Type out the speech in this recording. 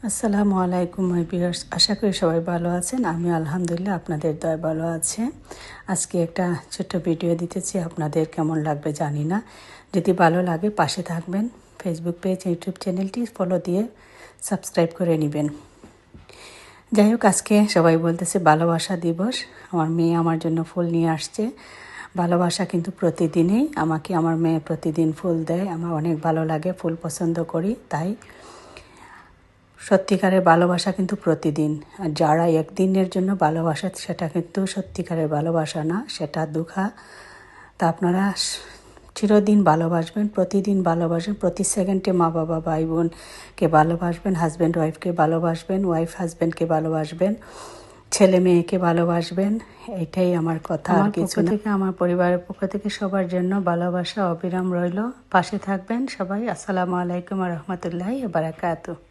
আসসালামু আলাইকুম মাই ভিউয়ার্স, আশা করি সবাই ভালো আছেন। আমি আলহামদুলিল্লাহ আপনাদের দয় ভালো আছে। আজকে একটা ছোট্ট ভিডিও দিতেছি, আপনাদের কেমন লাগবে জানি না। যদি ভালো লাগে পাশে থাকবেন, ফেসবুক পেজ ইউটিউব চ্যানেলটি ফলো দিয়ে সাবস্ক্রাইব করে নেবেন। যাই হোক, আজকে সবাই বলতেছে ভালোবাসা দিবস। আমার মেয়ে আমার জন্য ফুল নিয়ে আসছে। ভালোবাসা কিন্তু প্রতিদিনই আমাকে আমার মেয়ে প্রতিদিন ফুল দেয়, আমার অনেক ভালো লাগে, ফুল পছন্দ করি। তাই সত্যিকারের ভালোবাসা কিন্তু প্রতিদিন। আর যারা একদিনের জন্য ভালোবাসা, সেটা কিন্তু সত্যিকারের ভালোবাসা না, সেটা দুঃখা। তা আপনারা চিরদিন ভালোবাসবেন, প্রতিদিন ভালোবাসবেন, প্রতি সেকেন্ডে মা বাবা ভাই বোনকে ভালোবাসবেন, হাজব্যান্ড ওয়াইফকে ভালোবাসবেন, ওয়াইফ হাজব্যান্ডকে ভালোবাসবেন, ছেলে মেয়েকে ভালোবাসবেন। এটাই আমার কথা, আর কিছু না। আমার পরিবারের পক্ষ থেকে সবার জন্য ভালোবাসা অবিরাম রইল। পাশে থাকবেন সবাই। আসসালামু আলাইকুম ওয়া রাহমাতুল্লাহি ওয়া বারাকাতুহু।